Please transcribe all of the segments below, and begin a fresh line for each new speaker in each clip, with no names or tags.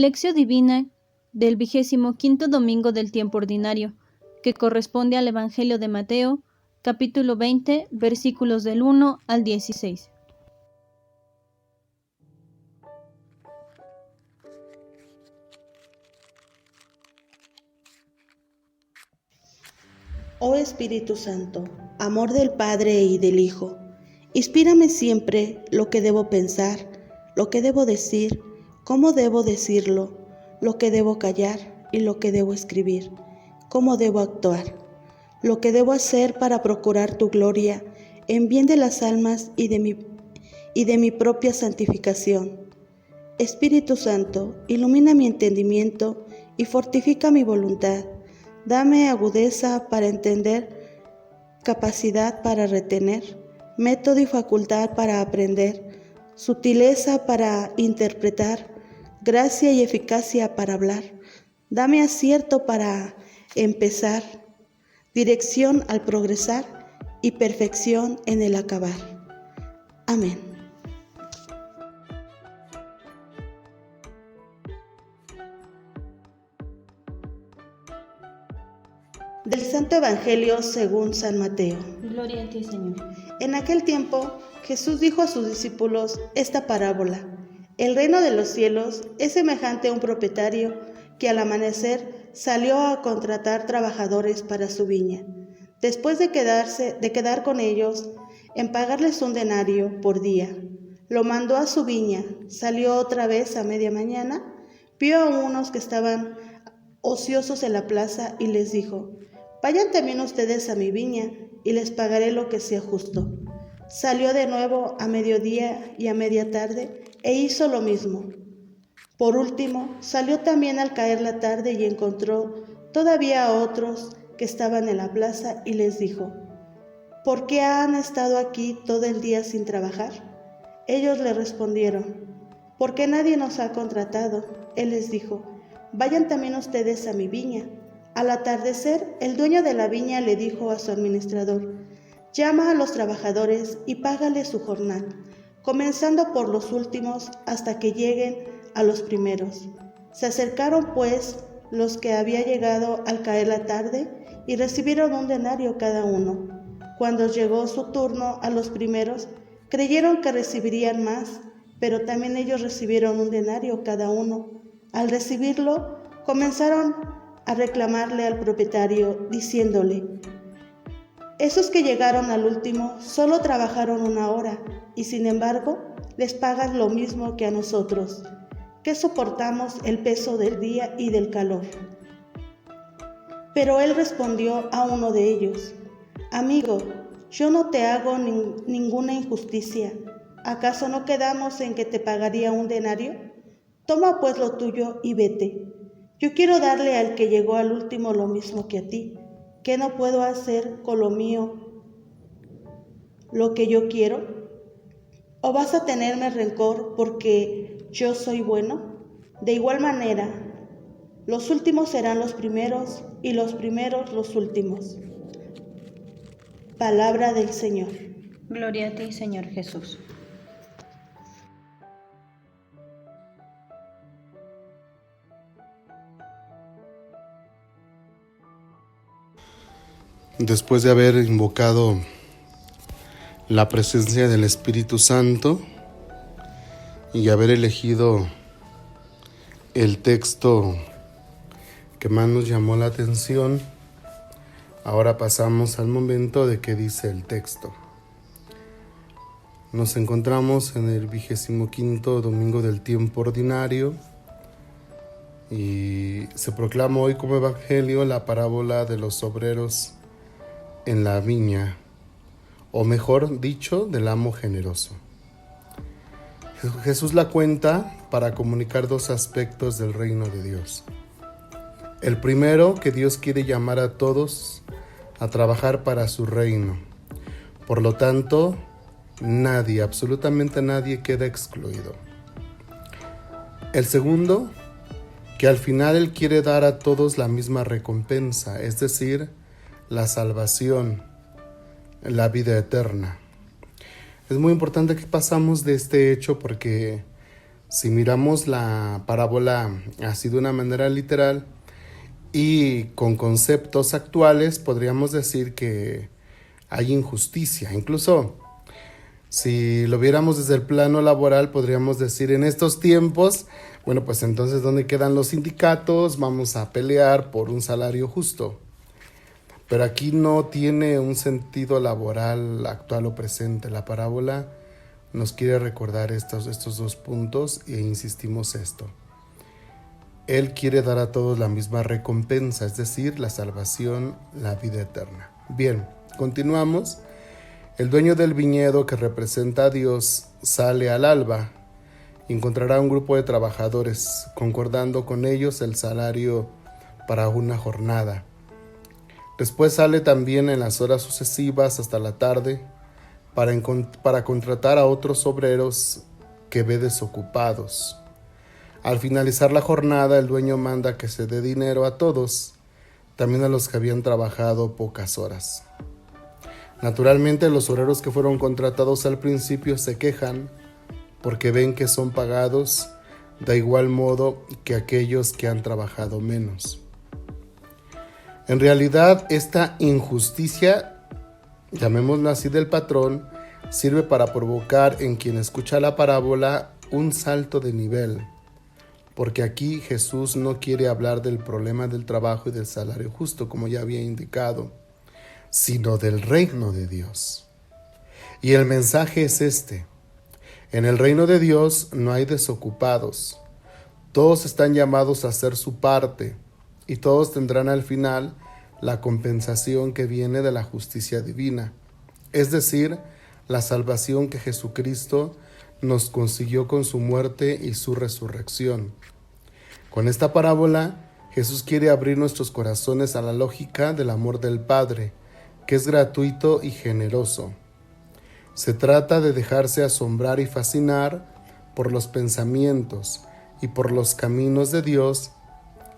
Lección Divina del 25º domingo del tiempo ordinario, que corresponde al Evangelio de Mateo, capítulo 20, versículos del 1 al 16.
Oh Espíritu Santo, amor del Padre y del Hijo, inspírame siempre lo que debo pensar, lo que debo decir, cómo debo decirlo, lo que debo callar y lo que debo escribir, cómo debo actuar, lo que debo hacer para procurar tu gloria en bien de las almas y de mi propia santificación. Espíritu Santo, ilumina mi entendimiento y fortifica mi voluntad. Dame agudeza para entender, capacidad para retener, método y facultad para aprender, sutileza para interpretar, gracia y eficacia para hablar. Dame acierto para empezar, dirección al progresar y perfección en el acabar. Amén. Del Santo Evangelio según San Mateo.
Gloria a ti, Señor.
En aquel tiempo, Jesús dijo a sus discípulos esta parábola: El reino de los cielos es semejante a un propietario que al amanecer salió a contratar trabajadores para su viña. Después de quedar con ellos en pagarles un denario por día, lo mandó a su viña. Salió otra vez a media mañana, vio a unos que estaban ociosos en la plaza y les dijo: Vayan también ustedes a mi viña y les pagaré lo que sea justo. Salió de nuevo a mediodía y a media tarde e hizo lo mismo. Por último, salió también al caer la tarde y encontró todavía a otros que estaban en la plaza y les dijo: ¿Por qué han estado aquí todo el día sin trabajar? Ellos le respondieron: porque nadie nos ha contratado. Él les dijo: Vayan también ustedes a mi viña. Al atardecer, el dueño de la viña le dijo a su administrador: llama a los trabajadores y págales su jornal, comenzando por los últimos hasta que lleguen a los primeros. Se acercaron pues los que había llegado al caer la tarde y recibieron un denario cada uno. Cuando llegó su turno a los primeros, creyeron que recibirían más, pero también ellos recibieron un denario cada uno. Al recibirlo, comenzaron a reclamarle al propietario, diciéndole: esos que llegaron al último solo trabajaron 1 hora, y sin embargo les pagan lo mismo que a nosotros, que soportamos el peso del día y del calor. Pero él respondió a uno de ellos: amigo, yo no te hago ninguna injusticia. ¿Acaso no quedamos en que te pagaría un denario? Toma pues lo tuyo y vete. Yo quiero darle al que llegó al último lo mismo que a ti. ¿Qué no puedo hacer con lo mío lo que yo quiero? ¿O vas a tenerme rencor porque yo soy bueno? De igual manera, los últimos serán los primeros y los primeros los últimos. Palabra del Señor.
Gloria a ti, Señor Jesús.
Después de haber invocado la presencia del Espíritu Santo y haber elegido el texto que más nos llamó la atención, ahora pasamos al momento de qué dice el texto. Nos encontramos en el 25º domingo del tiempo ordinario y se proclama hoy como evangelio la parábola de los obreros en la viña, o mejor dicho, del amo generoso. Jesús la cuenta para comunicar 2 aspectos del reino de Dios. El primero, que Dios quiere llamar a todos a trabajar para su reino. Por lo tanto, nadie, absolutamente nadie queda excluido. El segundo, que al final Él quiere dar a todos la misma recompensa, es decir, la salvación, la vida eterna. Es muy importante que pasamos de este hecho porque Si miramos la parábola así de una manera literal y con conceptos actuales, podríamos decir que hay injusticia. Incluso si lo viéramos desde el plano laboral, podríamos decir en estos tiempos, bueno, pues entonces ¿dónde quedan los sindicatos? Vamos a pelear por un salario justo. Pero aquí no tiene un sentido laboral actual o presente. La parábola nos quiere recordar estos dos puntos e insistimos esto. Él quiere dar a todos la misma recompensa, es decir, la salvación, la vida eterna. Bien, continuamos. El dueño del viñedo, que representa a Dios, sale al alba. Encontrará un grupo de trabajadores, concordando con ellos el salario para una jornada. Después sale también en las horas sucesivas hasta la tarde para contratar a otros obreros que ve desocupados. Al finalizar la jornada, el dueño manda que se dé dinero a todos, también a los que habían trabajado pocas horas. Naturalmente, los obreros que fueron contratados al principio se quejan porque ven que son pagados de igual modo que aquellos que han trabajado menos. En realidad, esta injusticia, llamémoslo así, del patrón, sirve para provocar en quien escucha la parábola un salto de nivel, porque aquí Jesús no quiere hablar del problema del trabajo y del salario justo, como ya había indicado, sino del reino de Dios. Y el mensaje es este: en el reino de Dios no hay desocupados, todos están llamados a hacer su parte y todos tendrán al final la compensación que viene de la justicia divina, es decir, la salvación que Jesucristo nos consiguió con su muerte y su resurrección. Con esta parábola, Jesús quiere abrir nuestros corazones a la lógica del amor del Padre, que es gratuito y generoso. Se trata de dejarse asombrar y fascinar por los pensamientos y por los caminos de Dios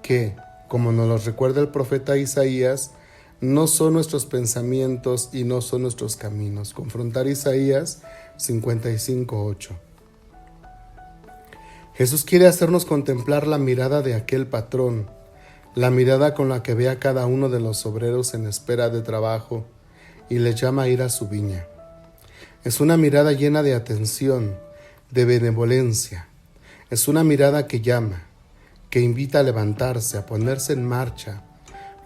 que, como nos los recuerda el profeta Isaías, no son nuestros pensamientos y no son nuestros caminos. Confrontar Isaías 55:8. Jesús quiere hacernos contemplar la mirada de aquel patrón, la mirada con la que ve a cada uno de los obreros en espera de trabajo y les llama a ir a su viña. Es una mirada llena de atención, de benevolencia. Es una mirada que llama, que invita a levantarse, a ponerse en marcha,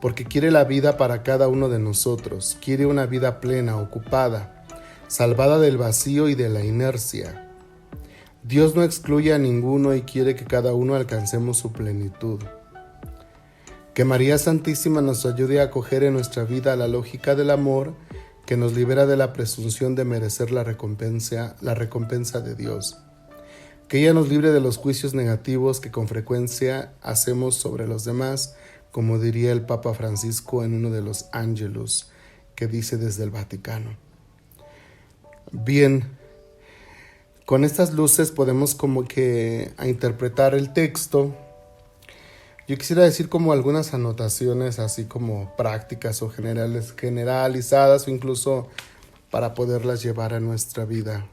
porque quiere la vida para cada uno de nosotros, quiere una vida plena, ocupada, salvada del vacío y de la inercia. Dios no excluye a ninguno y quiere que cada uno alcancemos su plenitud. Que María Santísima nos ayude a acoger en nuestra vida la lógica del amor que nos libera de la presunción de merecer la recompensa de Dios. Que ella nos libre de los juicios negativos que con frecuencia hacemos sobre los demás, como diría el Papa Francisco en uno de los Ángelus que dice desde el Vaticano. Bien, con estas luces podemos como que a interpretar el texto. Yo quisiera decir como algunas anotaciones así como prácticas o generalizadas o incluso para poderlas llevar a nuestra vida.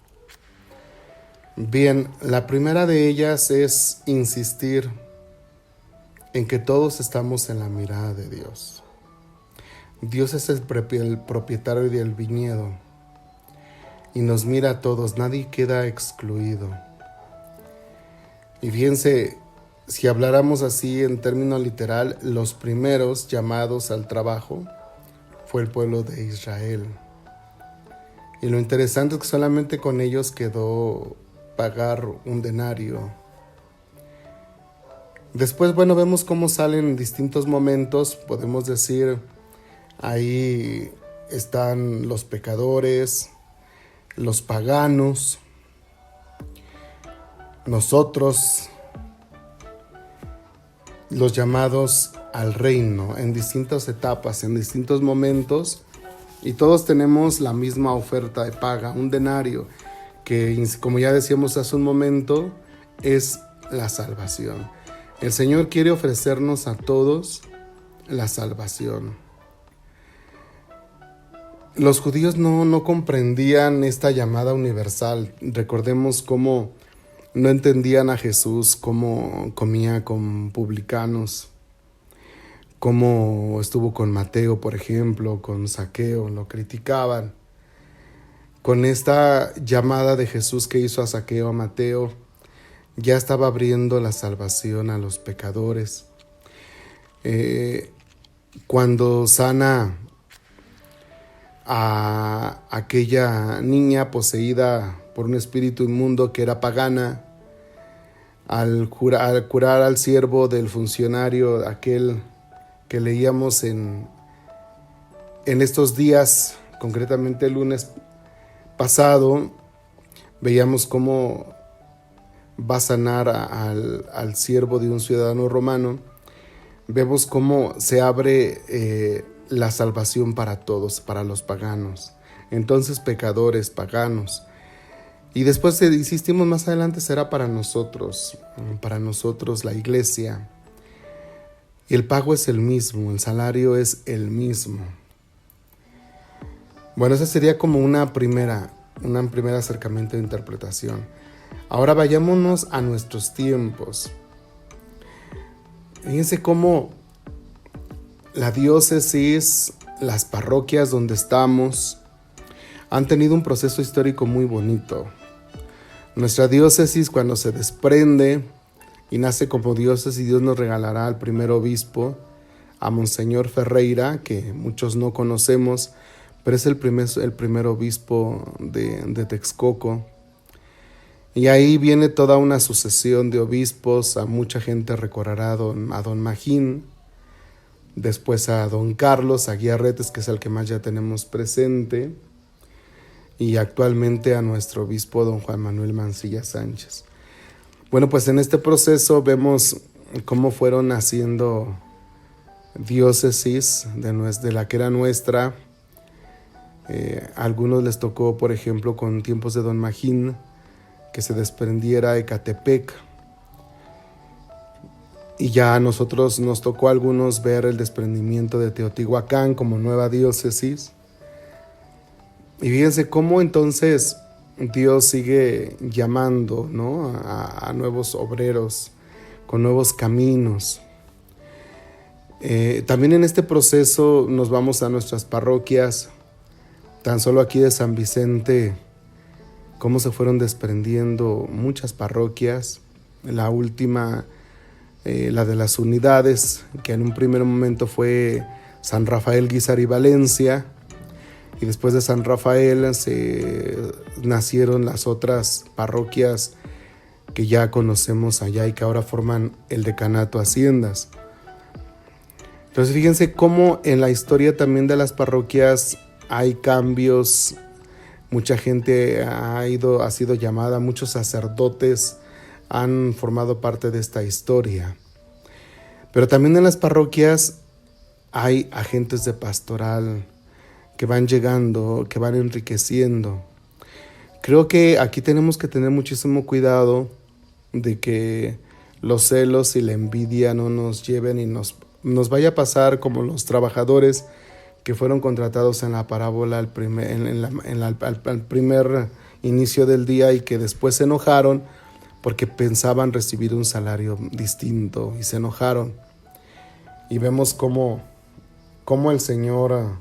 Bien, la primera de ellas es insistir en que todos estamos en la mirada de Dios. Dios es el propietario del viñedo y nos mira a todos, nadie queda excluido. Y fíjense, si habláramos así en términos literal, los primeros llamados al trabajo fue el pueblo de Israel. Y lo interesante es que solamente con ellos quedó pagar un denario. Después, vemos cómo salen en distintos momentos, podemos decir, ahí están los pecadores, los paganos, nosotros, los llamados al reino en distintas etapas, en distintos momentos, y todos tenemos la misma oferta de paga, un denario, que como ya decíamos hace un momento, es la salvación. El Señor quiere ofrecernos a todos la salvación. Los judíos no comprendían esta llamada universal. Recordemos cómo no entendían a Jesús, cómo comía con publicanos, cómo estuvo con Mateo, por ejemplo, con Zaqueo, lo criticaban. Con esta llamada de Jesús que hizo a Zaqueo, a Mateo, ya estaba abriendo la salvación a los pecadores. Cuando sana a aquella niña poseída por un espíritu inmundo que era pagana, al curar al siervo del funcionario, aquel que leíamos en estos días, concretamente el lunes pasado, veíamos cómo va a sanar al siervo de un ciudadano romano. Vemos cómo se abre la salvación para todos, para los paganos. Entonces, pecadores, paganos. Y después insistimos más adelante, será para nosotros la iglesia. Y el pago es el mismo, el salario es el mismo. Bueno, esa sería como un primer acercamiento de interpretación. Ahora vayámonos a nuestros tiempos. Fíjense cómo la diócesis, las parroquias donde estamos, han tenido un proceso histórico muy bonito. Nuestra diócesis, cuando se desprende y nace como diócesis, Dios nos regalará al primer obispo, a Monseñor Ferreira, que muchos no conocemos, pero es el primer obispo de Texcoco. Y ahí viene toda una sucesión de obispos. A mucha gente recordará a don Magín, después a don Carlos Aguiarretes, que es el que más ya tenemos presente, y actualmente a nuestro obispo don Juan Manuel Mancilla Sánchez. Bueno, pues en este proceso vemos cómo fueron naciendo diócesis de la que era nuestra. A algunos les tocó, por ejemplo, con tiempos de don Magín, que se desprendiera Ecatepec, y ya a nosotros nos tocó a algunos ver el desprendimiento de Teotihuacán como nueva diócesis. Y fíjense cómo entonces Dios sigue llamando, ¿no?, a nuevos obreros con nuevos caminos. También en este proceso nos vamos a nuestras parroquias, tan solo aquí de San Vicente, cómo se fueron desprendiendo muchas parroquias. La última, la de las unidades, que en un primer momento fue San Rafael, Guízar y Valencia, y después de San Rafael nacieron las otras parroquias que ya conocemos allá y que ahora forman el decanato Haciendas. Entonces fíjense cómo en la historia también de las parroquias hay cambios. Mucha gente ha sido llamada, muchos sacerdotes han formado parte de esta historia. Pero también en las parroquias hay agentes de pastoral que van llegando, que van enriqueciendo. Creo que aquí tenemos que tener muchísimo cuidado de que los celos y la envidia no nos lleven y nos vaya a pasar como los trabajadores que fueron contratados en la parábola al primer inicio del día y que después se enojaron porque pensaban recibir un salario distinto y se enojaron. Y vemos cómo el Señor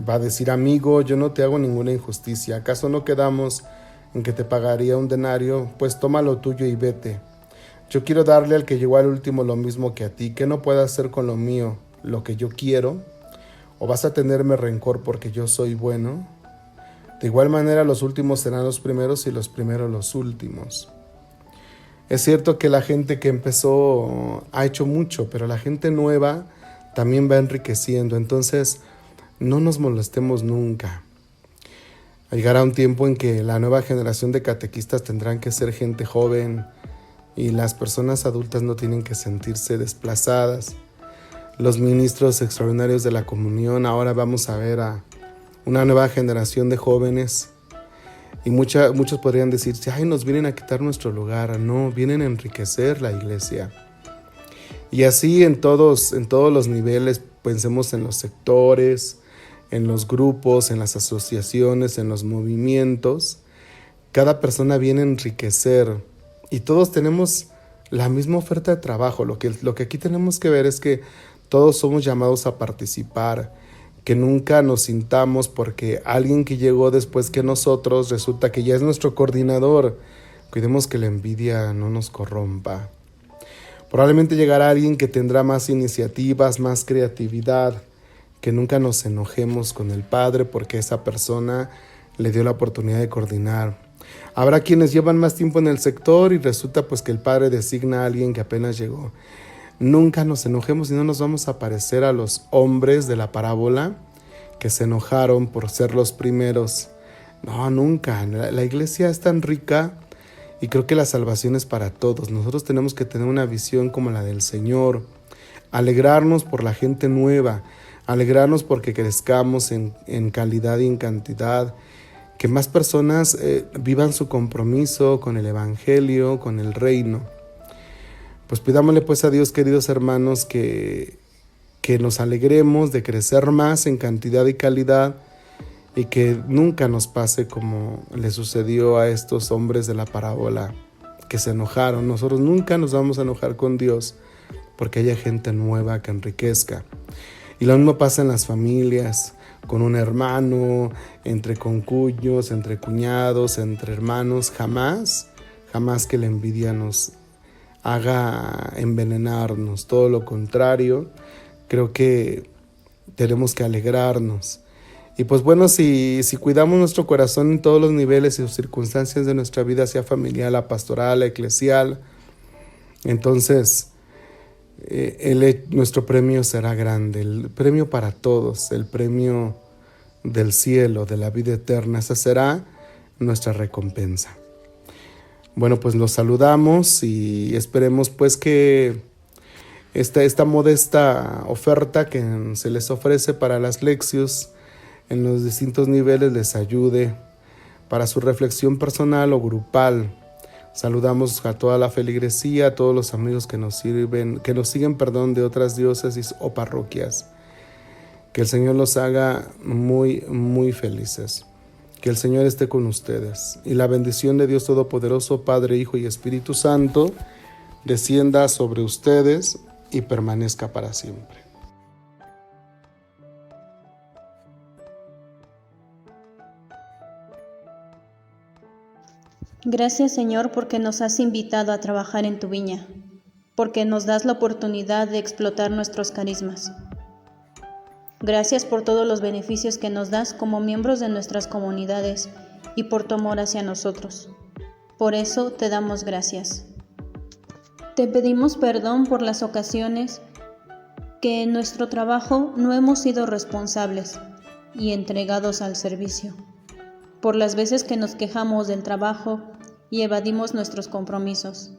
va a decir: amigo, yo no te hago ninguna injusticia. ¿Acaso no quedamos en que te pagaría un denario? Pues toma lo tuyo y vete. Yo quiero darle al que llegó al último lo mismo que a ti. ¿Qué no puedo hacer con lo mío lo que yo quiero? ¿O vas a tenerme rencor porque yo soy bueno? De igual manera, los últimos serán los primeros y los primeros los últimos. Es cierto que la gente que empezó ha hecho mucho, pero la gente nueva también va enriqueciendo. Entonces, no nos molestemos nunca. Llegará un tiempo en que la nueva generación de catequistas tendrán que ser gente joven y las personas adultas no tienen que sentirse desplazadas. Los ministros extraordinarios de la comunión, ahora vamos a ver a una nueva generación de jóvenes y muchos podrían decir: ay, nos vienen a quitar nuestro lugar. No, vienen a enriquecer la iglesia. Y así en todos los niveles, pensemos en los sectores, en los grupos, en las asociaciones, en los movimientos. Cada persona viene a enriquecer y todos tenemos la misma oferta de trabajo. Lo que aquí tenemos que ver es que todos somos llamados a participar, que nunca nos sintamos porque alguien que llegó después que nosotros resulta que ya es nuestro coordinador. Cuidemos que la envidia no nos corrompa. Probablemente llegará alguien que tendrá más iniciativas, más creatividad, que nunca nos enojemos con el Padre porque esa persona le dio la oportunidad de coordinar. Habrá quienes llevan más tiempo en el sector y resulta pues que el Padre designa a alguien que apenas llegó. Nunca nos enojemos y no nos vamos a parecer a los hombres de la parábola que se enojaron por ser los primeros. No, nunca. La iglesia es tan rica y creo que la salvación es para todos. Nosotros tenemos que tener una visión como la del Señor, alegrarnos por la gente nueva, alegrarnos porque crezcamos en calidad y en cantidad, que más personas vivan su compromiso con el Evangelio, con el reino. Pues pidámosle pues a Dios, queridos hermanos, que nos alegremos de crecer más en cantidad y calidad y que nunca nos pase como le sucedió a estos hombres de la parábola que se enojaron. Nosotros nunca nos vamos a enojar con Dios porque haya gente nueva que enriquezca. Y lo mismo pasa en las familias, con un hermano, entre concuños, entre cuñados, entre hermanos. Jamás que la envidia nos haga envenenarnos, todo lo contrario. Creo que tenemos que alegrarnos. Y pues bueno, si cuidamos nuestro corazón en todos los niveles y sus circunstancias de nuestra vida, sea familiar, la pastoral, la eclesial, entonces nuestro premio será grande, el premio para todos, el premio del cielo, de la vida eterna. Esa será nuestra recompensa. Bueno, pues los saludamos y esperemos pues que esta modesta oferta que se les ofrece para las leccios en los distintos niveles les ayude para su reflexión personal o grupal. Saludamos a toda la feligresía, a todos los amigos que nos siguen de otras diócesis o parroquias. Que el Señor los haga muy, muy felices. Que el Señor esté con ustedes. Y la bendición de Dios Todopoderoso, Padre, Hijo y Espíritu Santo, descienda sobre ustedes y permanezca para siempre.
Gracias, Señor, porque nos has invitado a trabajar en tu viña, porque nos das la oportunidad de explotar nuestros carismas. Gracias por todos los beneficios que nos das como miembros de nuestras comunidades y por tu amor hacia nosotros. Por eso te damos gracias. Te pedimos perdón por las ocasiones que en nuestro trabajo no hemos sido responsables y entregados al servicio, por las veces que nos quejamos del trabajo y evadimos nuestros compromisos,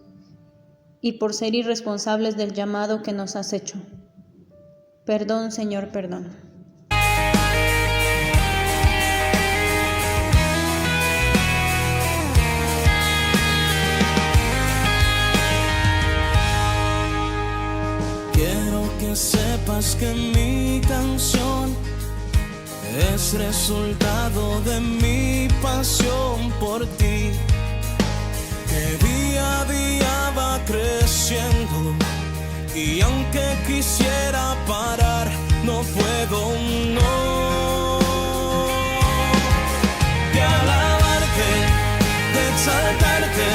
y por ser irresponsables del llamado que nos has hecho. Perdón, Señor, perdón.
Quiero que sepas que mi canción es resultado de mi pasión por ti, que día a día va creciendo. Y aunque quisiera parar, no puedo, no. De alabarte, de exaltarte,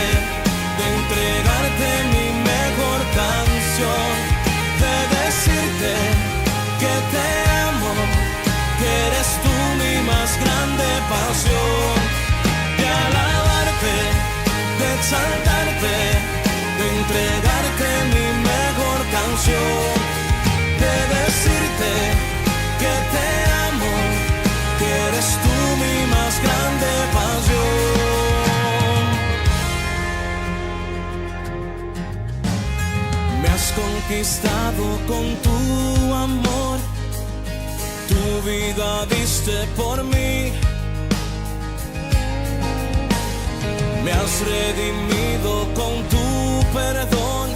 de entregarte mi mejor canción, de decirte que te amo, que eres tú mi más grande pasión. De alabarte, de exaltarte, de entregarte mi mejor canción, de decirte que te amo, que eres tú mi más grande pasión. Me has conquistado con tu amor, tu vida diste por mí. Me has redimido con tu perdón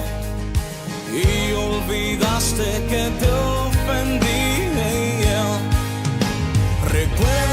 y olvidaste que te ofendí. Recuerda